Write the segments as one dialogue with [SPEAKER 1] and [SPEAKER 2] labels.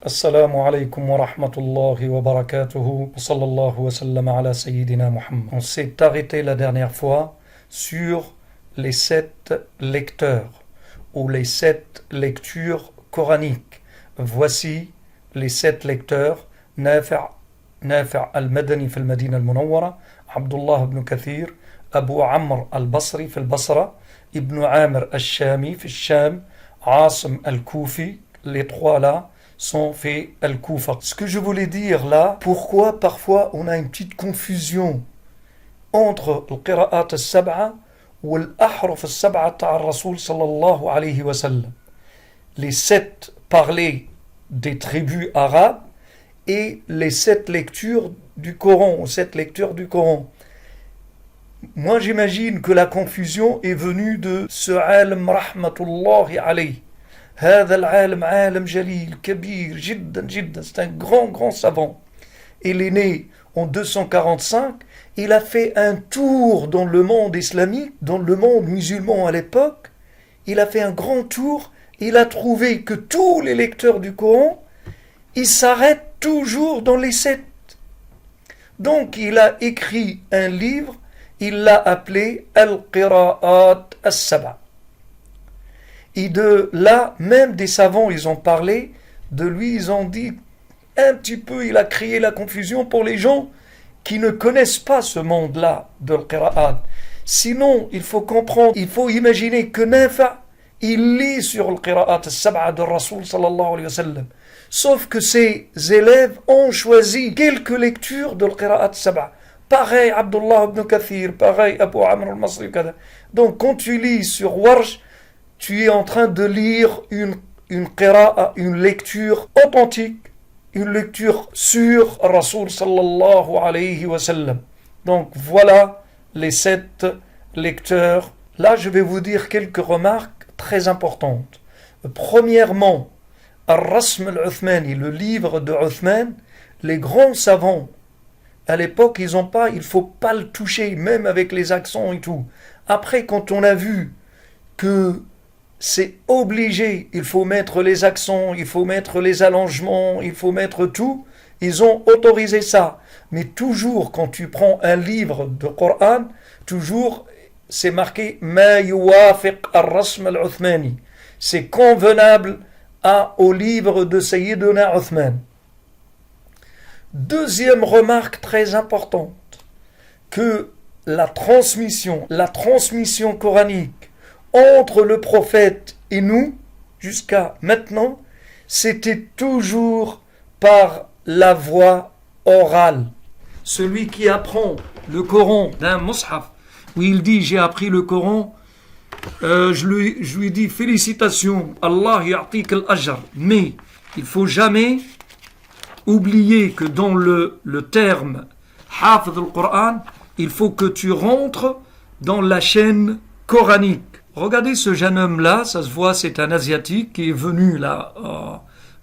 [SPEAKER 1] Assalamu alaikum wa rahmatullahi wa barakatuhu wa sallallahu wa sallam ala sayyidina Muhammad. On s'est arrêté la dernière fois sur les 7 lecteurs ou les 7 lectures coraniques. Voici les 7 lecteurs: Nafi' al-Madani fi al-Madina al-Munawwara, Abdullah ibn Kathir, Abu Amr al-Basri fi al-Basra, Ibn Amir al-Shami fi al-Sham, Asim al-Kufi. Les trois là sont faits al-Kufa. Ce que je voulais dire là, pourquoi parfois on a une petite confusion entre le qira'at al-sab'a ou l'ahruf al-sab'a al-Rasoul sallallahu alayhi wa sallam. Les 7 parlés des tribus arabes et les 7 lectures du Coran, ou 7 lectures du Coran. Moi j'imagine que la confusion est venue de ce alim rahmatullahi alayhi. هذا العالم عالم جليل كبير جدا جدا, c'est un grand savant. Il est né en 245, il a fait un tour dans le monde islamique, dans le monde musulman à l'époque. Il a fait un grand tour, il a trouvé que tous les lecteurs du Coran, ils s'arrêtent toujours dans les 7. Donc il a écrit un livre, il l'a appelé Al-Qira'at As-Sab'a. Et de là, même des savants, ils ont parlé de lui, ils ont dit un petit peu, il a créé la confusion pour les gens qui ne connaissent pas ce monde-là de l'Qira'at. Sinon, il faut comprendre, il faut imaginer que Nafi', il lit sur l'Qira'at al-Sab'a de Rasoul sallallahu alayhi wa sallam. Sauf que ses élèves ont choisi quelques lectures de l'Qira'at al-Sab'a. Pareil Abdullah ibn Kathir, pareil Abu Amr al-Masri. Donc quand tu lis sur Warsh, tu es en train de lire une qira'a, une lecture authentique, une lecture sur Rasoul sallallahu alayhi wa sallam. Donc voilà les 7 lecteurs. Là, je vais vous dire quelques remarques très importantes. Premièrement, Al-Rasm al-Uthmani, le livre de Uthman, les grands savants, à l'époque, il ne faut pas le toucher, même avec les accents et tout. Après, quand on a vu que c'est obligé, il faut mettre les accents, il faut mettre les allongements, il faut mettre tout, ils ont autorisé ça. Mais toujours, quand tu prends un livre de Coran, toujours, c'est marqué « Ma yuwafiq al-rasm al-Uthmani ». C'est convenable au livre de Sayyiduna Uthman. Deuxième remarque très importante, que la transmission coranique entre le prophète et nous, jusqu'à maintenant, c'était toujours par la voie orale. Celui qui apprend le Coran d'un mushaf, où il dit « j'ai appris le Coran », je lui dis « félicitations, Allah ya'tik al-ajr ». Mais il ne faut jamais oublier que dans le terme « hafid al-Qur'an », il faut que tu rentres dans la chaîne coranique. Regardez ce jeune homme-là, ça se voit, c'est un Asiatique qui est venu là,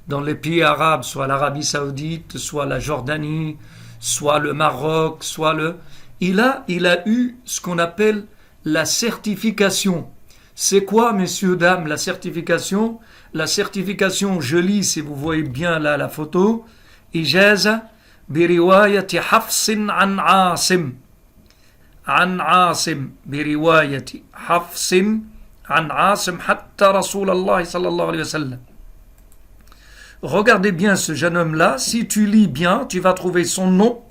[SPEAKER 1] dans les pays arabes, soit l'Arabie Saoudite, soit la Jordanie, soit le Maroc, Il a eu ce qu'on appelle la certification. C'est quoi, messieurs, dames, la certification? La certification, je lis, si vous voyez bien là la photo, Ijaza bi riwayati Hafsin an Asim. عن عاصم برواية حفص عن عاصم حتى رسول الله صلى الله عليه وسلم. Regardez bien ce jeune homme-là. Si tu lis bien, tu vas trouver son nom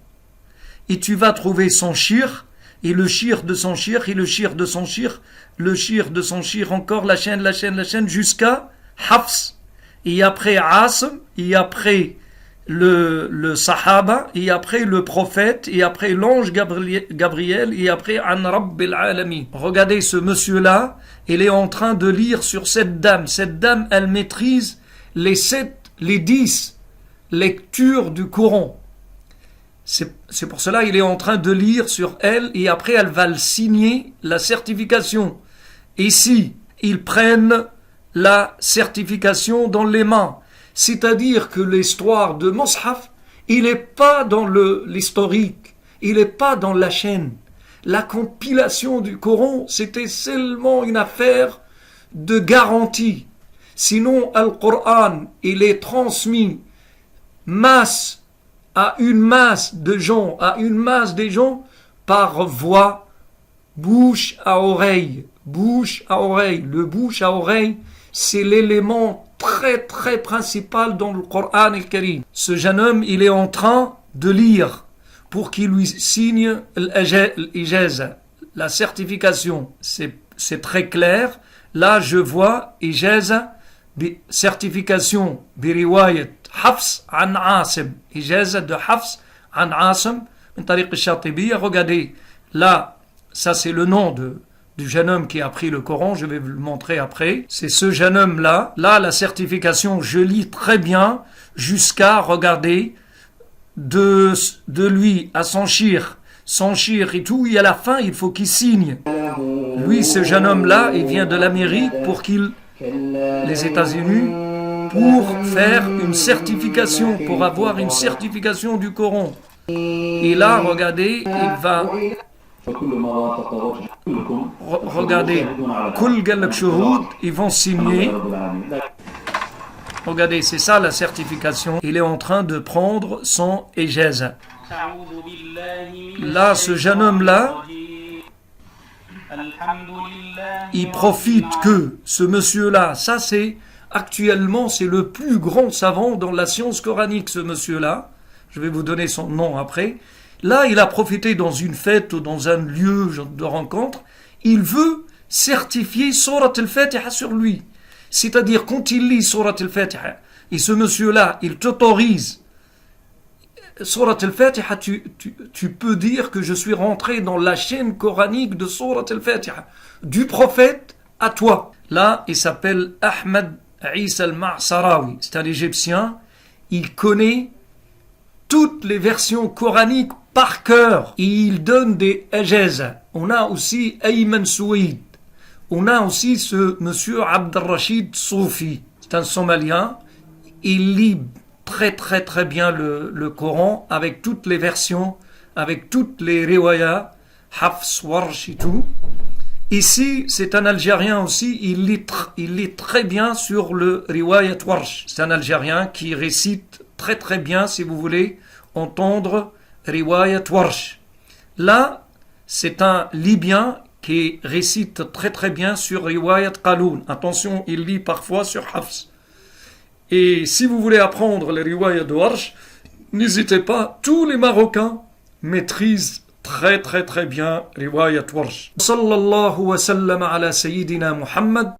[SPEAKER 1] et tu vas trouver son shir et le shir de son shir et le shir de son shir, le shir de son shir, encore la chaîne jusqu'à Hafs. Et après Asim, et après le Sahaba, et après le prophète, et après l'ange Gabriel, et après An Rabbil Alamin. Regardez ce monsieur-là, il est en train de lire sur cette dame. Cette dame, elle maîtrise les 10 lectures du Coran. C'est pour cela qu'il est en train de lire sur elle, et après elle va le signer, la certification. Et si ils prennent la certification dans les mains, c'est-à-dire que l'histoire de Mushaf, il n'est pas dans l'historique, il n'est pas dans la chaîne. La compilation du Coran, c'était seulement une affaire de garantie. Sinon, Al-Qur'an, il est transmis masse, à une masse de gens, à une masse des gens, par voix, bouche à oreille. Bouche à oreille. Le bouche à oreille, c'est l'élément très très principal dans le Coran al-Karim. Ce jeune homme, il est en train de lire pour qu'il lui signe l'ijaza, la certification. C'est très clair. Là, je vois ijaza, certification, biriwayat Hafs an Asim. Ijaza de Hafs an Asim, min tariq al-Shatibiyya. Regardez, là, ça c'est le nom du jeune homme qui a appris le Coran, je vais vous le montrer après. C'est ce jeune homme-là. Là, la certification, je lis très bien jusqu'à, regardez, de lui à son shir et tout, et à la fin, il faut qu'il signe. Lui, ce jeune homme-là, il vient de l'Amérique les États-Unis, pour faire une certification, pour avoir une certification du Coran. Et là, regardez, il va... Regardez, Kul Galak Shuhud, ils vont signer. Regardez, c'est ça la certification. Il est en train de prendre son ijaza. Là, ce jeune homme-là, il profite que ce monsieur-là, ça c'est actuellement, c'est le plus grand savant dans la science coranique, ce monsieur-là. Je vais vous donner son nom après. Là, il a profité dans une fête ou dans un lieu de rencontre. Il veut certifier Surat al-Fatiha sur lui. C'est-à-dire, quand il lit Surat al-Fatiha, et ce monsieur-là, il t'autorise, Surat al-Fatiha, tu peux dire que je suis rentré dans la chaîne coranique de Surat al-Fatiha, du prophète à toi. Là, il s'appelle Ahmed Isa al-Ma'sarawi. C'est un Égyptien. Il connaît toutes les versions coraniques par cœur. Et il donne des ijazas. On a aussi Ayman Souid. On a aussi ce monsieur Abdelrachid Soufi. C'est un Somalien. Il lit très très très bien le Coran avec toutes les versions, avec toutes les riwayas, Hafs, Warsh et tout. Ici, c'est un Algérien aussi, il lit très bien sur le riwayat Warsh. C'est un Algérien qui récite très très bien, si vous voulez entendre riwayat Warsh. Là, c'est un Libyen qui récite très très bien sur riwayat Qaloun. Attention, il lit parfois sur Hafs. Et si vous voulez apprendre les riwayat de Warsh, n'hésitez pas, tous les Marocains maîtrisent très très très bien riwayat Warsh. Sallallahu wa sallam ala sayyidina Muhammad.